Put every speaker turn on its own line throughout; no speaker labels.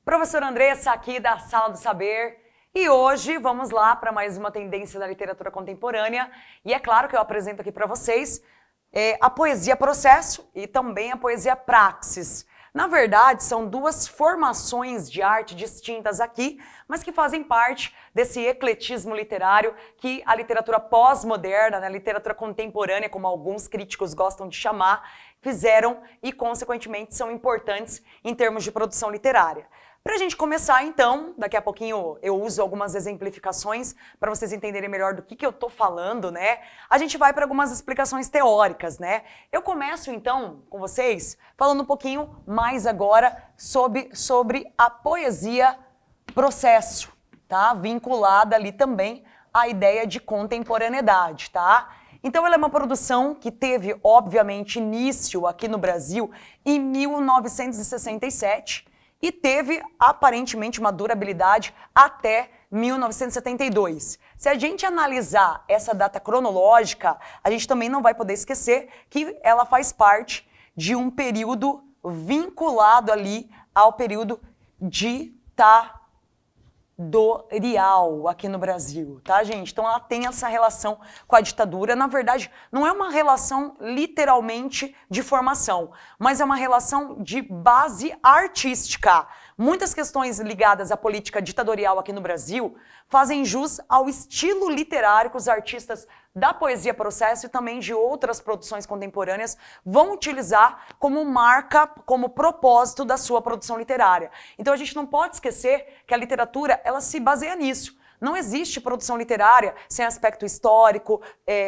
Professora Andressa aqui da Sala do Saber, e hoje vamos lá para mais uma tendência da literatura contemporânea, e é claro que eu apresento aqui para vocês a poesia processo e também a poesia praxis. Na verdade, são duas formações de arte distintas aqui, mas que fazem parte desse ecletismo literário que a literatura pós-moderna, né, a literatura contemporânea, como alguns críticos gostam de chamar, fizeram e, consequentemente, são importantes em termos de produção literária. Para a gente começar, então, daqui a pouquinho eu uso algumas exemplificações para vocês entenderem melhor do que eu estou falando, né? A gente vai para algumas explicações teóricas, né? Eu começo, então, com vocês, falando um pouquinho mais agora sobre a poesia processo, tá? Vinculada ali também à ideia de contemporaneidade, tá? Então, ela é uma produção que teve, obviamente, início aqui no Brasil em 1967, e teve, aparentemente, uma durabilidade até 1972. Se a gente analisar essa data cronológica, a gente também não vai poder esquecer que ela faz parte de um período vinculado ali ao período ditadorial aqui no Brasil, tá, gente? Então ela tem essa relação com a ditadura. Na verdade, não é uma relação literalmente de formação, mas é uma relação de base artística. Muitas questões ligadas à política ditatorial aqui no Brasil fazem jus ao estilo literário que os artistas da poesia processo e também de outras produções contemporâneas vão utilizar como marca, como propósito da sua produção literária. Então a gente não pode esquecer que a literatura, ela se baseia nisso. Não existe produção literária sem aspecto histórico,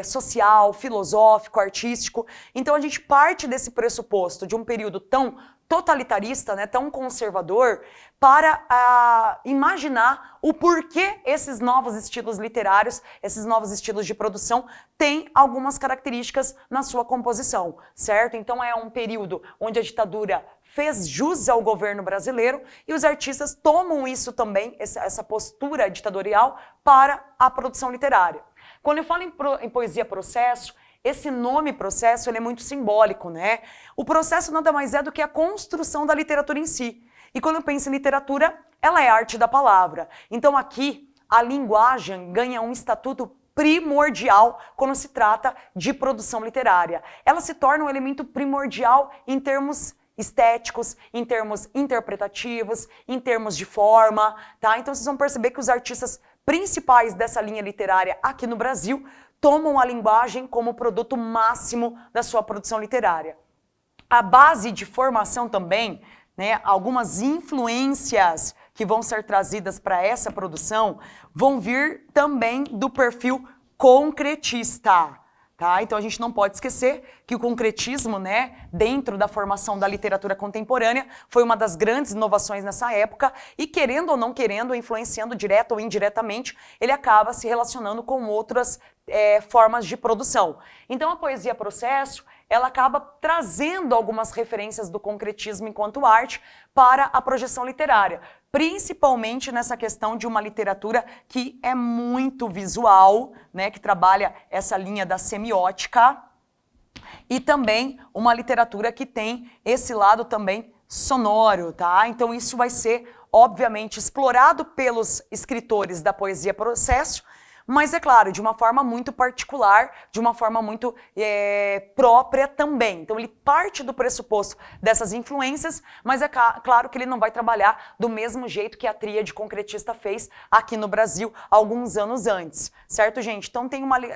social, filosófico, artístico. Então a gente parte desse pressuposto de um período tão totalitarista, né, tão conservador, para imaginar o porquê esses novos estilos literários, esses novos estilos de produção têm algumas características na sua composição, certo? Então é um período onde a ditadura fez jus ao governo brasileiro e os artistas tomam isso também, essa postura ditatorial, para a produção literária. Quando eu falo em poesia processo, esse nome processo ele é muito simbólico, né? O processo nada mais é do que a construção da literatura em si. E quando eu penso em literatura, ela é arte da palavra. Então aqui, a linguagem ganha um estatuto primordial quando se trata de produção literária. Ela se torna um elemento primordial em termos estéticos, em termos interpretativos, em termos de forma, tá? Então vocês vão perceber que os artistas principais dessa linha literária aqui no Brasil tomam a linguagem como produto máximo da sua produção literária. A base de formação também, né, algumas influências que vão ser trazidas para essa produção vão vir também do perfil concretista. Tá? Então a gente não pode esquecer que o concretismo, né, dentro da formação da literatura contemporânea, foi uma das grandes inovações nessa época e, querendo ou não querendo, influenciando direta ou indiretamente, ele acaba se relacionando com outras formas de produção. Então a poesia processo, ela acaba trazendo algumas referências do concretismo enquanto arte para a projeção literária, principalmente nessa questão de uma literatura que é muito visual, né, que trabalha essa linha da semiótica, e também uma literatura que tem esse lado também sonoro, tá? Então isso vai ser, obviamente, explorado pelos escritores da poesia processo, mas, é claro, de uma forma muito particular, de uma forma muito própria também. Então, ele parte do pressuposto dessas influências, mas é claro que ele não vai trabalhar do mesmo jeito que a tríade concretista fez aqui no Brasil alguns anos antes. Certo, gente? Então,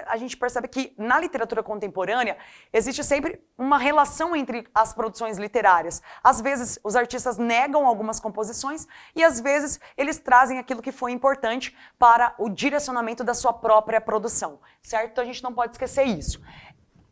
a gente percebe que na literatura contemporânea existe sempre uma relação entre as produções literárias. Às vezes, os artistas negam algumas composições e, às vezes, eles trazem aquilo que foi importante para o direcionamento da sua própria produção, certo? Então a gente não pode esquecer isso.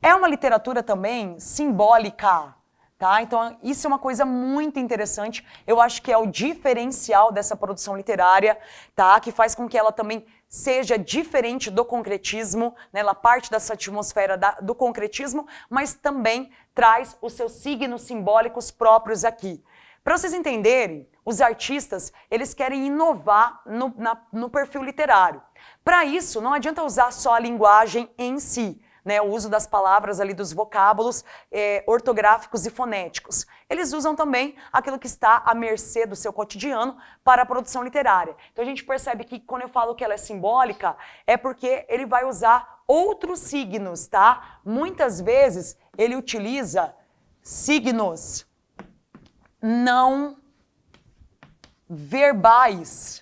É uma literatura também simbólica, tá? Então isso é uma coisa muito interessante, eu acho que é o diferencial dessa produção literária, tá? Que faz com que ela também seja diferente do concretismo, né? Ela parte dessa atmosfera do concretismo, mas também traz os seus signos simbólicos próprios aqui. Para vocês entenderem, os artistas, eles querem inovar no perfil literário. Para isso, não adianta usar só a linguagem em si, né, o uso das palavras ali, dos vocábulos ortográficos e fonéticos. Eles usam também aquilo que está à mercê do seu cotidiano para a produção literária. Então a gente percebe que quando eu falo que ela é simbólica, é porque ele vai usar outros signos, tá? Muitas vezes ele utiliza signos não verbais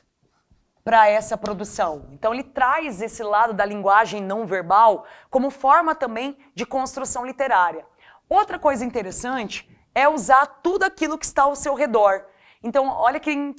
para essa produção. Então ele traz esse lado da linguagem não verbal como forma também de construção literária. Outra coisa interessante é usar tudo aquilo que está ao seu redor. Então olha que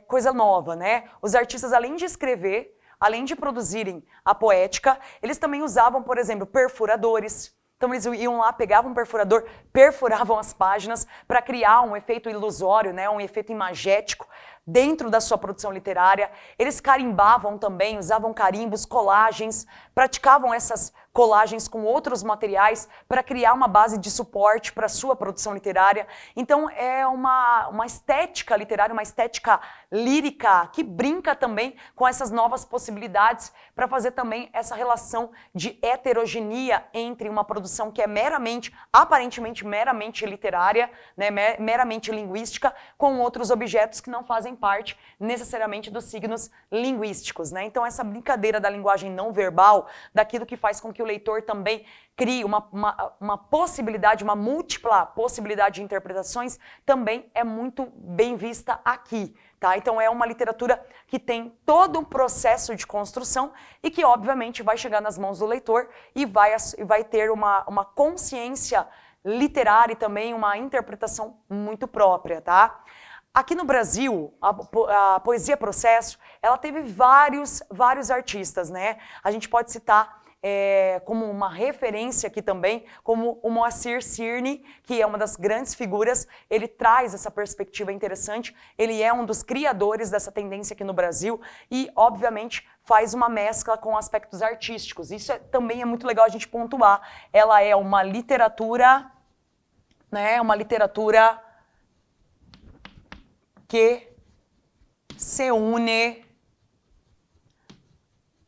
coisa nova, né? Os artistas, além de escrever, além de produzirem a poética, eles também usavam, por exemplo, perfuradores. Então eles iam lá, pegavam um perfurador, perfuravam as páginas para criar um efeito ilusório, né, um efeito imagético dentro da sua produção literária. Eles carimbavam também, usavam carimbos, colagens, praticavam essas colagens com outros materiais para criar uma base de suporte para a sua produção literária. Então é uma estética literária, uma estética lírica que brinca também com essas novas possibilidades para fazer também essa relação de heterogeneia entre uma produção que é meramente, aparentemente meramente literária, né, meramente linguística, com outros objetos que não fazem parte necessariamente dos signos linguísticos, né? Então essa brincadeira da linguagem não verbal, daquilo que faz com que o leitor também crie uma possibilidade, uma múltipla possibilidade de interpretações, também é muito bem vista aqui, tá? Então é uma literatura que tem todo um processo de construção e que obviamente vai chegar nas mãos do leitor e vai ter uma consciência literária e também uma interpretação muito própria, tá? Aqui no Brasil, a poesia processo, ela teve vários artistas, né? A gente pode citar como uma referência aqui também, como o Moacir Cirne, que é uma das grandes figuras. Ele traz essa perspectiva interessante, ele é um dos criadores dessa tendência aqui no Brasil e, obviamente, faz uma mescla com aspectos artísticos. Isso também é muito legal a gente pontuar. Ela é uma literatura, né? Uma literatura que se une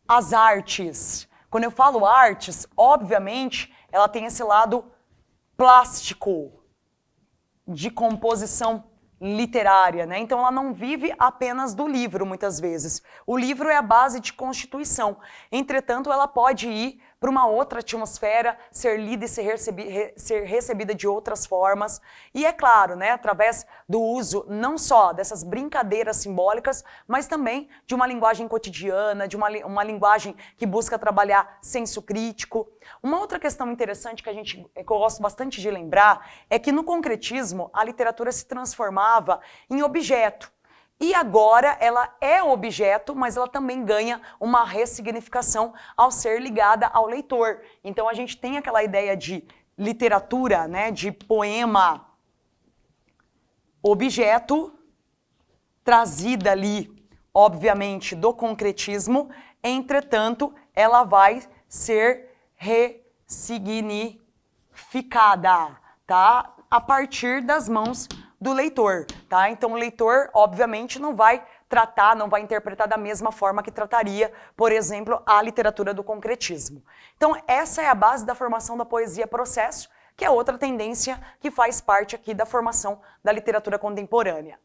às artes. Quando eu falo artes, obviamente, ela tem esse lado plástico, de composição literária, né? Então ela não vive apenas do livro, muitas vezes. O livro é a base de constituição. Entretanto, ela pode ir para uma outra atmosfera, ser lida e ser recebida de outras formas. E é claro, né, através do uso não só dessas brincadeiras simbólicas, mas também de uma linguagem cotidiana, de uma linguagem que busca trabalhar senso crítico. Uma outra questão interessante que eu gosto bastante de lembrar é que no concretismo a literatura se transformava em objeto. E agora ela é objeto, mas ela também ganha uma ressignificação ao ser ligada ao leitor. Então a gente tem aquela ideia de literatura, né, de poema objeto, trazida ali, obviamente, do concretismo, entretanto, ela vai ser ressignificada, tá? A partir das mãos do leitor, tá? Então o leitor, obviamente, não vai tratar, não vai interpretar da mesma forma que trataria, por exemplo, a literatura do concretismo. Então essa é a base da formação da poesia processo, que é outra tendência que faz parte aqui da formação da literatura contemporânea.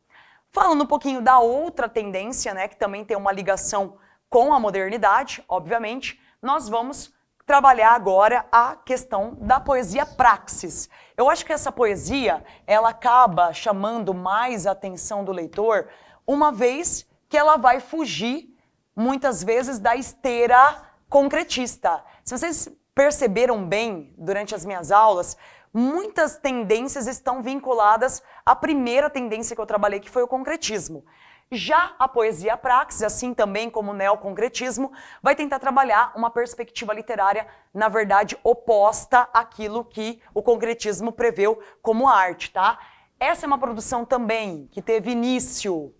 Falando um pouquinho da outra tendência, né, que também tem uma ligação com a modernidade, obviamente, nós vamos trabalhar agora a questão da poesia praxis. Eu acho que essa poesia, ela acaba chamando mais a atenção do leitor, uma vez que ela vai fugir, muitas vezes, da esteira concretista. Se vocês perceberam bem durante as minhas aulas, muitas tendências estão vinculadas à primeira tendência que eu trabalhei, que foi o concretismo. Já a poesia praxis, assim também como o neoconcretismo, vai tentar trabalhar uma perspectiva literária, na verdade, oposta àquilo que o concretismo preveu como arte, tá? Essa é uma produção também que teve início,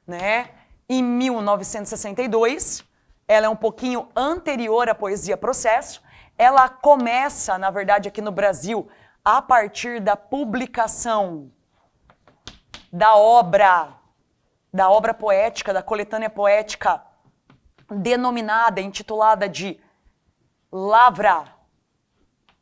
né, em 1962, ela é um pouquinho anterior à poesia processo, ela começa, na verdade, aqui no Brasil, a partir da publicação da obra poética, da coletânea poética denominada, intitulada de Lavra.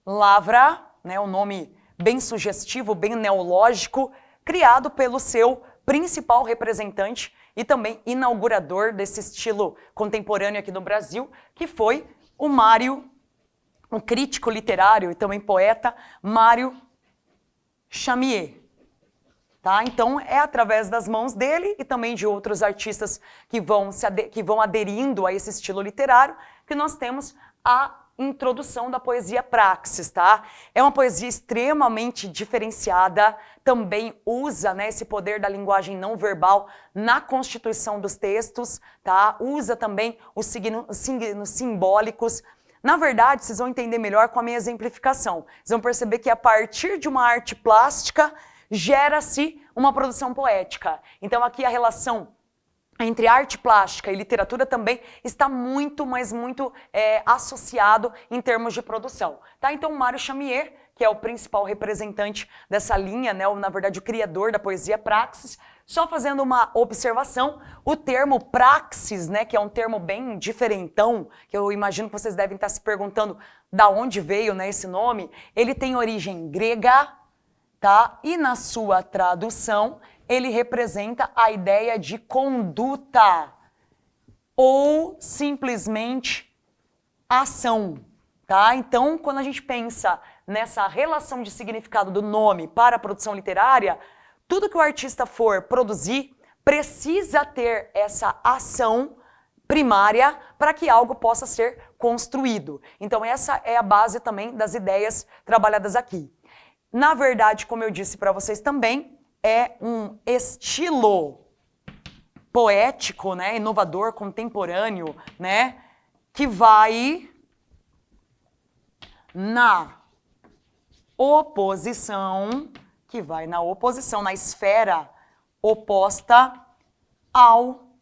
Lavra, né, um nome bem sugestivo, bem neológico, criado pelo seu principal representante e também inaugurador desse estilo contemporâneo aqui no Brasil, que foi o Mário, um crítico literário e também poeta, Mário Chamier. Tá? Então, é através das mãos dele e também de outros artistas que vão aderindo a esse estilo literário que nós temos a introdução da poesia praxis, tá? É uma poesia extremamente diferenciada, também usa, né, esse poder da linguagem não verbal na constituição dos textos, tá? Usa também os signos simbólicos. Na verdade, vocês vão entender melhor com a minha exemplificação. Vocês vão perceber que a partir de uma arte plástica gera-se uma produção poética. Então aqui a relação entre arte plástica e literatura também está muito, mas muito associado em termos de produção. Tá? Então, Mário Chamier, que é o principal representante dessa linha, né, ou, na verdade, o criador da poesia praxis, só fazendo uma observação, o termo praxis, né, que é um termo bem diferentão, que eu imagino que vocês devem estar se perguntando da onde veio, né, esse nome, ele tem origem grega, tá? E na sua tradução, ele representa a ideia de conduta ou simplesmente ação, tá? Então, quando a gente pensa nessa relação de significado do nome para a produção literária, tudo que o artista for produzir precisa ter essa ação primária para que algo possa ser construído. Então, essa é a base também das ideias trabalhadas aqui. Na verdade, como eu disse para vocês também, é um estilo poético, né, inovador, contemporâneo, né, que vai na oposição, na esfera oposta ao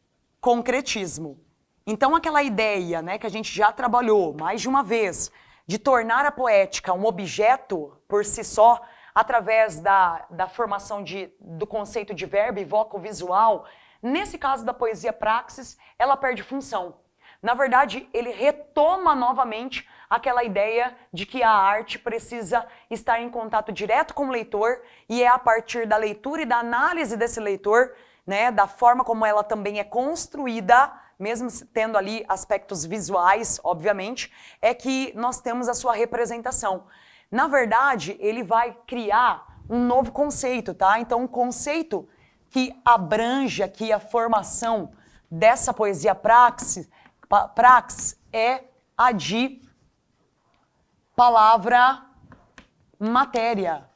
concretismo. Então, aquela ideia, né, que a gente já trabalhou mais de uma vez, de tornar a poética um objeto por si só, através da formação do conceito de verbo e voco visual, nesse caso da poesia praxis, ela perde função. Na verdade, ele retoma novamente aquela ideia de que a arte precisa estar em contato direto com o leitor e é a partir da leitura e da análise desse leitor, né, da forma como ela também é construída, mesmo tendo ali aspectos visuais, obviamente, é que nós temos a sua representação. Na verdade, ele vai criar um novo conceito, tá? Então, um conceito que abrange aqui a formação dessa poesia praxis é a de palavra-matéria.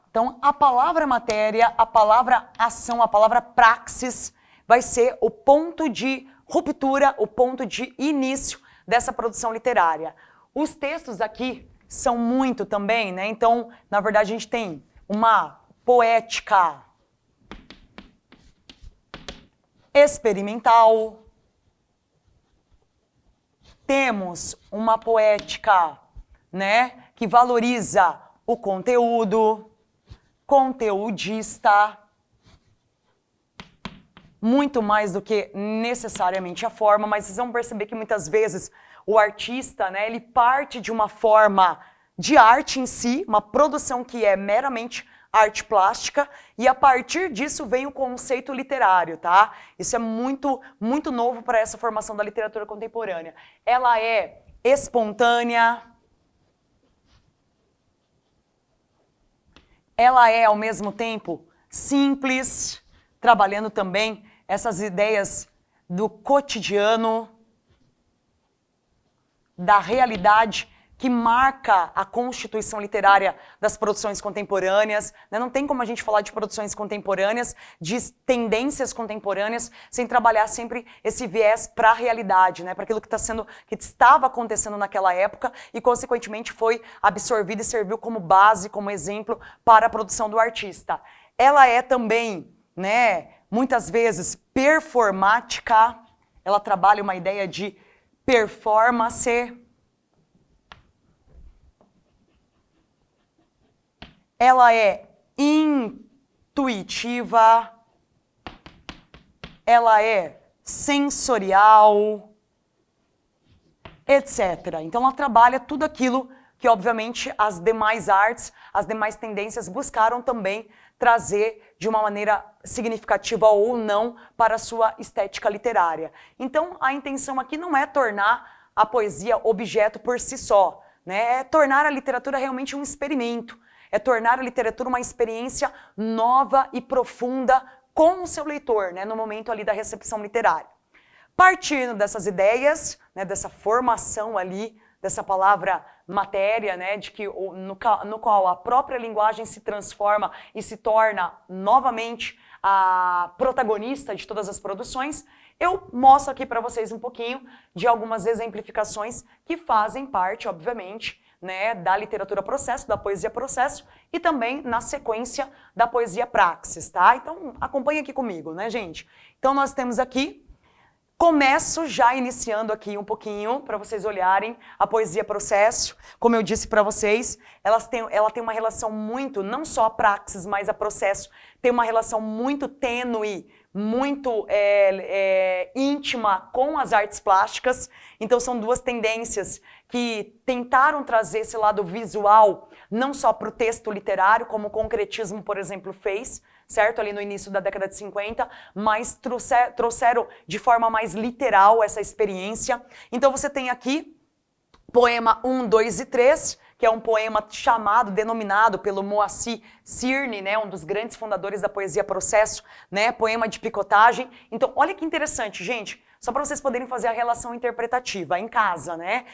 Então, a palavra matéria, a palavra ação, a palavra praxis vai ser o ponto de ruptura, o ponto de início dessa produção literária. Os textos aqui são muito também, né? Então, na verdade, a gente tem uma poética experimental, temos uma poética, né, que valoriza o conteúdo, conteudista, muito mais do que necessariamente a forma, mas vocês vão perceber que muitas vezes o artista, né, ele parte de uma forma de arte em si, uma produção que é meramente arte plástica, e a partir disso vem o conceito literário, tá? Isso é muito, muito novo para essa formação da literatura contemporânea. Ela é espontânea, ela é, ao mesmo tempo, simples, trabalhando também essas ideias do cotidiano, da realidade que marca a constituição literária das produções contemporâneas. Né? Não tem como a gente falar de produções contemporâneas, de tendências contemporâneas, sem trabalhar sempre esse viés para a realidade, né? Para aquilo que estava acontecendo naquela época e, consequentemente, foi absorvido e serviu como base, como exemplo para a produção do artista. Ela é também, né, muitas vezes performática, ela trabalha uma ideia de performance. Ela é intuitiva, ela é sensorial, etc. Então ela trabalha tudo aquilo que, obviamente, as demais artes, as demais tendências buscaram também trazer de uma maneira significativa ou não para a sua estética literária. Então a intenção aqui não é tornar a poesia objeto por si só, né? É tornar a literatura realmente um experimento, é tornar a literatura uma experiência nova e profunda com o seu leitor, né, no momento ali da recepção literária. Partindo dessas ideias, né, dessa formação ali, dessa palavra matéria, né, de que, no qual a própria linguagem se transforma e se torna novamente a protagonista de todas as produções, eu mostro aqui para vocês um pouquinho de algumas exemplificações que fazem parte, obviamente, né, da literatura processo, da poesia processo e também na sequência da poesia praxis, tá? Então acompanha aqui comigo, né, gente? Então nós temos aqui, começo já iniciando aqui um pouquinho para vocês olharem a poesia processo. Como eu disse para vocês, ela tem uma relação muito, não só a praxis, mas a processo, tem uma relação muito tênue, muito íntima com as artes plásticas. Então são duas tendências que tentaram trazer esse lado visual, não só para o texto literário, como o concretismo, por exemplo, fez, certo? Ali no início da década de 50, mas trouxeram de forma mais literal essa experiência. Então você tem aqui poema 1, 2 e 3, que é um poema denominado pelo Moacir Cirne, né, um dos grandes fundadores da poesia processo, né, poema de picotagem. Então, olha que interessante, gente, só para vocês poderem fazer a relação interpretativa em casa, né?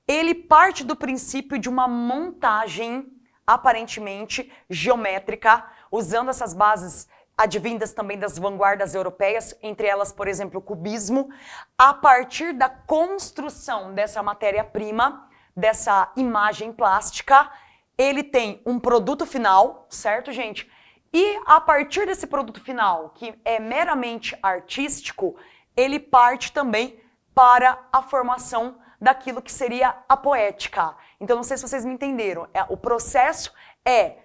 Ele parte do princípio de uma montagem aparentemente geométrica, usando essas bases advindas também das vanguardas europeias, entre elas, por exemplo, o cubismo, a partir da construção dessa matéria-prima, dessa imagem plástica, ele tem um produto final, certo, gente? E a partir desse produto final, que é meramente artístico, ele parte também para a formação daquilo que seria a poética. Então, não sei se vocês me entenderam. O processo é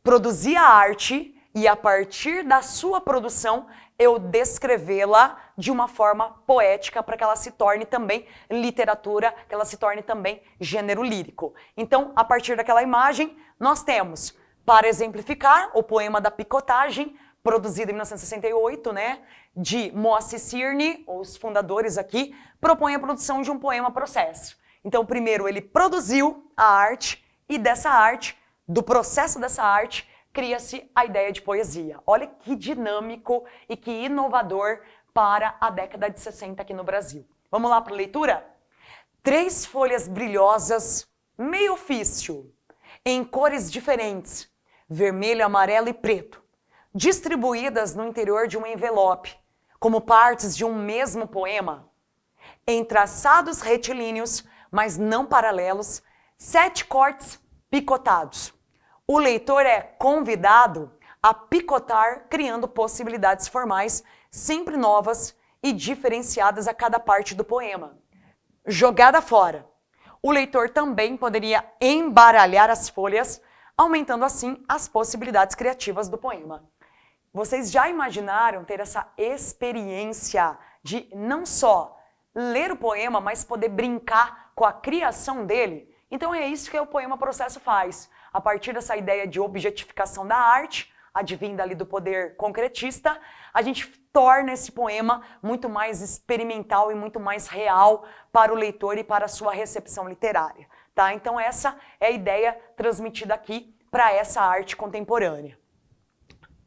produzir a arte e, a partir da sua produção, eu descrevê-la de uma forma poética para que ela se torne também literatura, que ela se torne também gênero lírico. Então, a partir daquela imagem, nós temos, para exemplificar, o poema da picotagem, produzido em 1968, né, de Moacir Cirne, os fundadores aqui, propõe a produção de um poema processo. Então, primeiro ele produziu a arte e dessa arte, do processo dessa arte, cria-se a ideia de poesia. Olha que dinâmico e que inovador para a década de 60 aqui no Brasil. Vamos lá para a leitura? 3 folhas brilhosas, meio ofício, em cores diferentes, vermelho, amarelo e preto, distribuídas no interior de um envelope, como partes de um mesmo poema, em traçados retilíneos, mas não paralelos, 7 cortes picotados. O leitor é convidado a picotar, criando possibilidades formais, sempre novas e diferenciadas a cada parte do poema. Jogada fora. O leitor também poderia embaralhar as folhas, aumentando assim as possibilidades criativas do poema. Vocês já imaginaram ter essa experiência de não só ler o poema, mas poder brincar com a criação dele? Então é isso que o poema processo faz. A partir dessa ideia de objetificação da arte, advinda ali do poder concretista, a gente torna esse poema muito mais experimental e muito mais real para o leitor e para a sua recepção literária, tá? Então essa é a ideia transmitida aqui para essa arte contemporânea.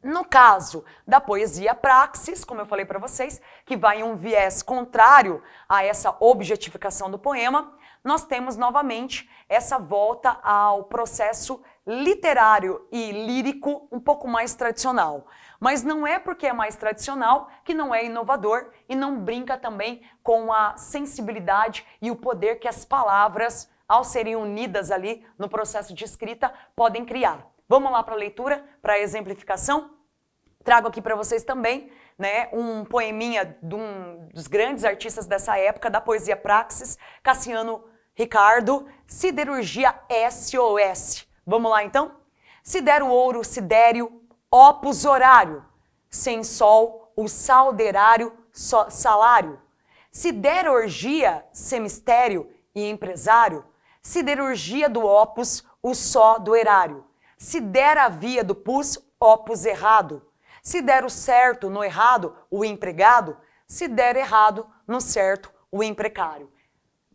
No caso da poesia praxis, como eu falei para vocês, que vai em um viés contrário a essa objetificação do poema, nós temos novamente essa volta ao processo literário e lírico um pouco mais tradicional. Mas não é porque é mais tradicional que não é inovador e não brinca também com a sensibilidade e o poder que as palavras, ao serem unidas ali no processo de escrita, podem criar. Vamos lá para a leitura, para a exemplificação? Trago aqui para vocês também, né, um poeminha de um dos grandes artistas dessa época, da poesia praxis, Cassiano Ricardo, Siderurgia SOS. Vamos lá então? Sidero ouro, sidério, opus horário, sem sol, o salderário salário. Siderurgia, semistério e empresário. Siderurgia do opus, o só do erário. Se der a via do pus, opus errado. Se der o certo no errado, o empregado. Se der errado no certo, o emprecário.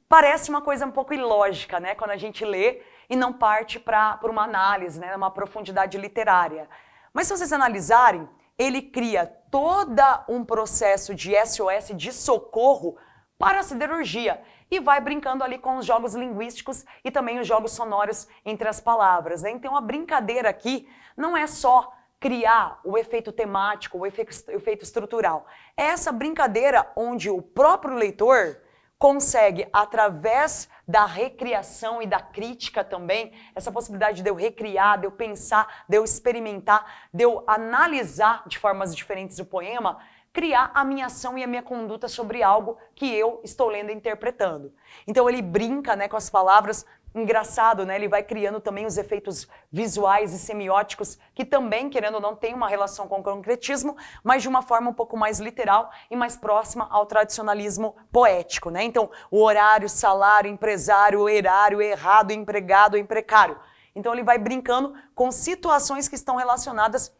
Parece uma coisa um pouco ilógica, né? Quando a gente lê e não parte para uma análise, né? Uma profundidade literária. Mas se vocês analisarem, ele cria todo um processo de SOS, de socorro para a siderurgia e vai brincando ali com os jogos linguísticos e também os jogos sonoros entre as palavras, né? Então a brincadeira aqui não é só criar o efeito temático, o efeito estrutural. É essa brincadeira onde o próprio leitor consegue, através da recriação e da crítica também, essa possibilidade de eu recriar, de eu pensar, de eu experimentar, de eu analisar de formas diferentes o poema, criar a minha ação e a minha conduta sobre algo que eu estou lendo e interpretando. Então ele brinca, né, com as palavras, engraçado, né? Ele vai criando também os efeitos visuais e semióticos que também, querendo ou não, tem uma relação com o concretismo, mas de uma forma um pouco mais literal e mais próxima ao tradicionalismo poético, né? Então, o horário, salário, empresário, erário, errado, empregado, emprecário. Então ele vai brincando com situações que estão relacionadas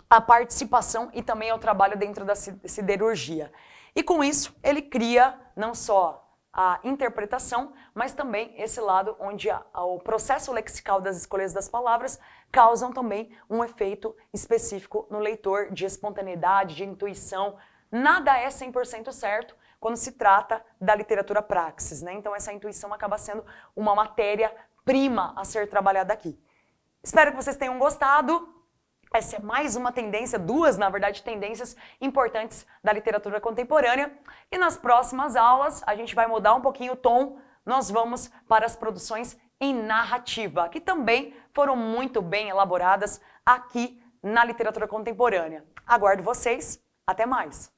à participação e também ao trabalho dentro da siderurgia. E com isso, ele cria não só a interpretação, mas também esse lado onde o processo lexical das escolhas das palavras causam também um efeito específico no leitor de espontaneidade, de intuição. Nada é 100% certo quando se trata da literatura praxis, né? Então essa intuição acaba sendo uma matéria-prima a ser trabalhada aqui. Espero que vocês tenham gostado. Essa é mais uma tendência, duas, na verdade, tendências importantes da literatura contemporânea. E nas próximas aulas, a gente vai mudar um pouquinho o tom, nós vamos para as produções em narrativa, que também foram muito bem elaboradas aqui na literatura contemporânea. Aguardo vocês, até mais!